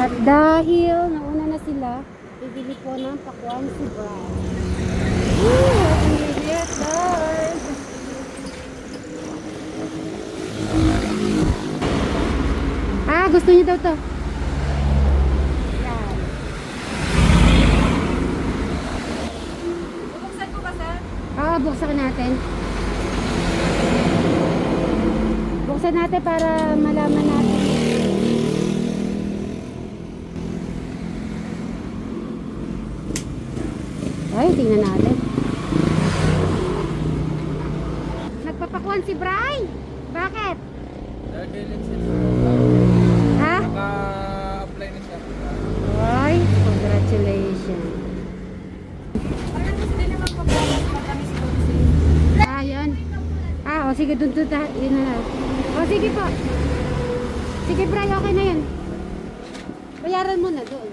At dahil nauna na sila, bibili po ng pakwan si Brad. Init, Lord! Gusto niyo daw to. Yan. Bubuksan ko ba, sir? Buksan natin. Buksan natin para malaman natin. Ay, tingnan natin. Nagpapakwan si Bray. Bakit? Ha? Naka-apply na siya. Ay, congratulations. Parang gusto din naman pagbalas matamis po. Yun. Sige, dun tayo. Yun na lang. Sige po. Sige, Bray, okay na yun. Bayaran mo na doon.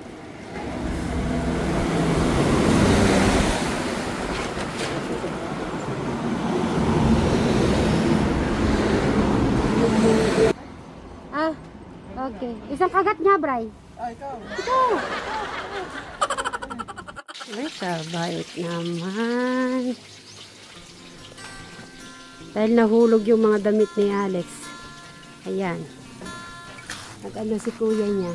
Okay. Isang kagat nga, Bray. Ikaw. Ito. Ay, sabait naman. Dahil nahulog yung mga damit ni Alex. Ayan. Nag-ano si kuya niya.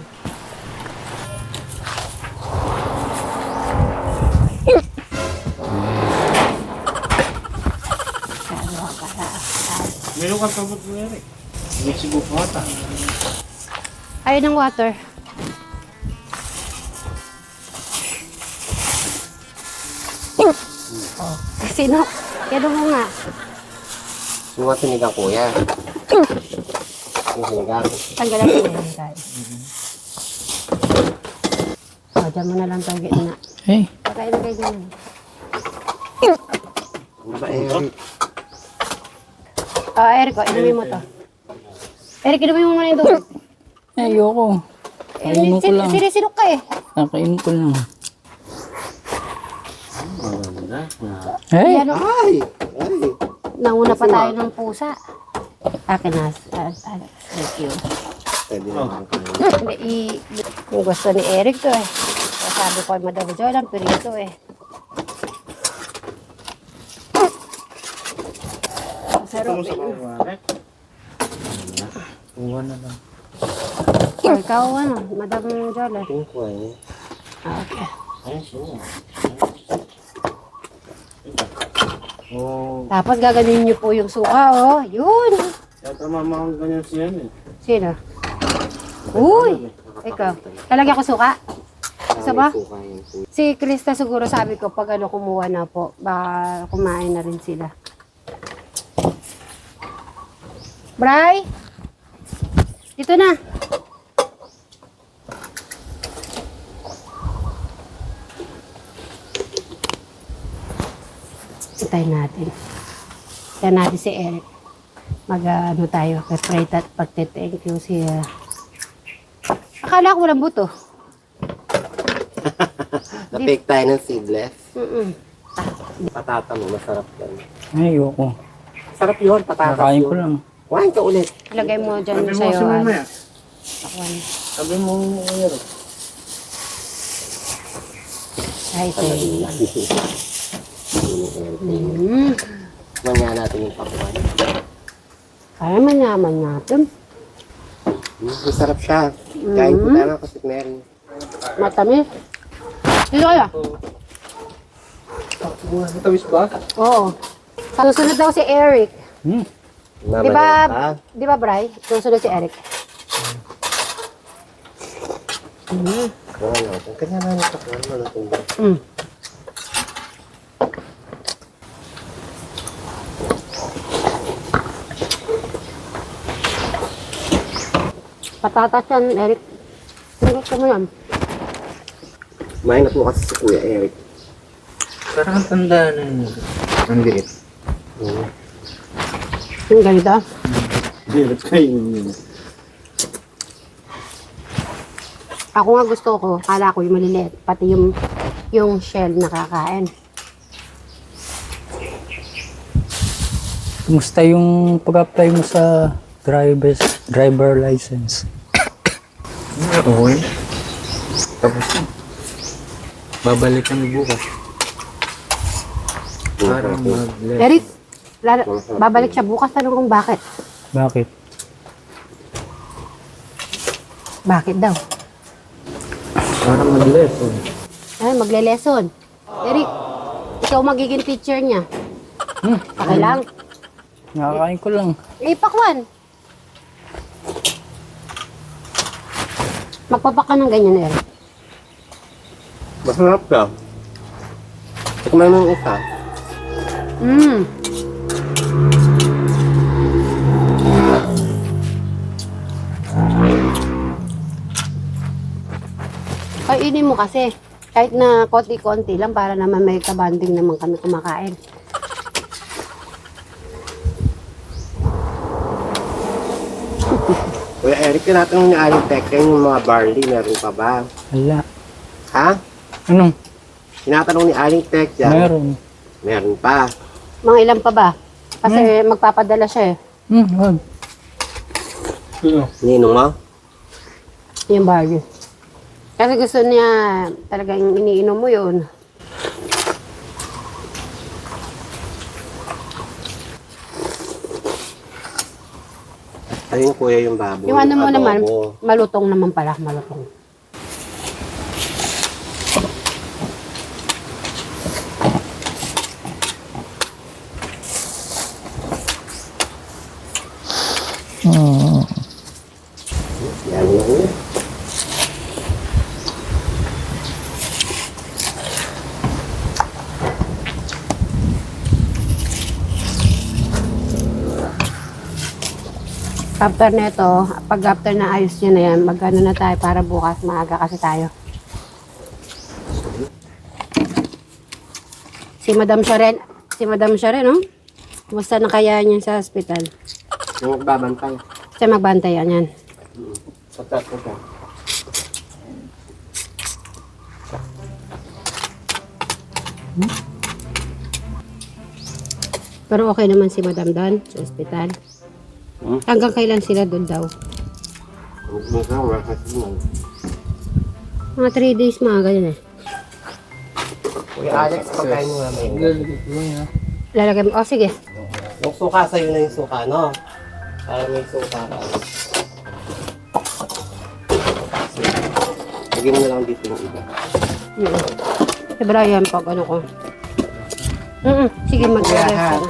Meron ka sabot mo yan eh. Mexico pa ata. Ayun ang water. Sino? Kaya mo nga. Mga sinigang kuya. Sinigang. Tanggalan ko yan tayo. Dyan mo na lang tayo gitna. Hey. Pagkain na kayo dyan. Ba, Eric? Eric, inumin mo to. Eric, inumin mo muna yung tubig. Ayoko. Kainin ko lang. Sinisinok ka eh. Kakainin ko lang. Maganda. Hey. Yan o. Ay! Ay! Nauna pa tayo ng pusa. Akin na. Thank you. Pwede naman kayo. Kung gusto ni Eric to eh. Sabi ko ay Madam Joy lang, pirito eh. Sarap eh. Kuha na lang. Ikaw ano, Madam Joy lang. Tingin ko eh. Okay. Ay, sure. Oh, Tapos gaganin niyo po yung suka oh. Yun. yata mamahang ganyan siya eh. Sino? Uy! Ikaw. Talagyan ko suka? Gusto ba? Si Krista siguro sabi ko pag ano kumuha na po, baka kumain na rin sila. Bray! Dito na. Hintayin natin. Hintayin natin si Eric. Mag-ano tayo, pray at pagte-thank you si... Akala ko walang buto. Na-fake tayo ng seedless. Mm-mm. Patata mo, masarap yan. Ayoko. Sarap yun, patatas Kakain ko yun. lang. Kuhain ka ulit. Ilagay mo dyan Sabi mo sa'yo. si mamaya. Pakwan. Sabi mo Eric. Ay, sorry. Manya natin yung pakuan. Kaya manyaman natin. Masarap siya. Kain ko tayo kasi meron. Matamis. Dito kaya? Matamis ba? Oo. Susunod daw si Eric. Di ba, Mamaya di ba, Bray? Susunod si Eric. Kanya na yung pakuan mo natin ba? Patatas yan, Eric. Hindi ko mo yan. Maingat mo kasi si Kuya Eric. Parang ang tanda na yun. Ang liit. Yung ganito. Liit kayo yun. Ako nga gusto ko, kala ko yung maliliit. Pati yung shell nakakain. Kumusta yung pag-apply mo sa driver license? Okay. Tapos, babalik kami bukas. Para mag-left. Eric, babalik siya bukas. Tanong kung bakit. Bakit? Bakit daw? Para mag-left. Ay, magle-lesson. Eric, ikaw magiging teacher niya. Okay lang. Nakakain ko lang. Pakwan. Magpapak ka ng ganyan, Eric. Masarap daw. Tikman mo yung isa. Kainin mo kasi. Kahit na konti-konti lang para naman may kabanding naman kami kumakain. Kuya Eric, tinatanong ni Aling Tekken yung mga barley, meron pa ba? Wala. Ha? Anong? Tinatanong ni Aling Tek yan. Meron. Meron pa. Mga ilan pa ba? Kasi magpapadala siya eh. Wag. Ninong mo? Yung barley. Kasi gusto niya talagang iniinom mo yun. Ayun kuya yung baboy. Yung ano mo adobo. naman, malutong naman pala, malutong. Yan yun. After nito, pag after na ayos nyo na yan, mag-ano na tayo para bukas maaga kasi tayo. Si Madam Sharon, no? Kumusta na kaya niya sa hospital? Yung magbabantay. Siya magbantayan yan. Patat ko ka. Pero okay naman si Madam doon sa hospital. Hanggang kailan sila doon daw? Mga 3 days, mga ganyan eh. Kuya Alex, pagkain mo naman yun. Lalagay mo, sige. Yung suka sa'yo na yung suka, no? Para may suka ka. Lagyan mo na lang dito yung iba. Si Brian, pag ano ko. Sige, mag-rest ka na.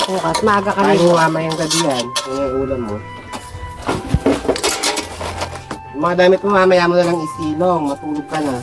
Bukas, maaga ka Kain na. mo mamayang gabi yan. Yung yung ulam mo. Yung mga damit mo mamaya mo na lang isilong. Matulog ka na.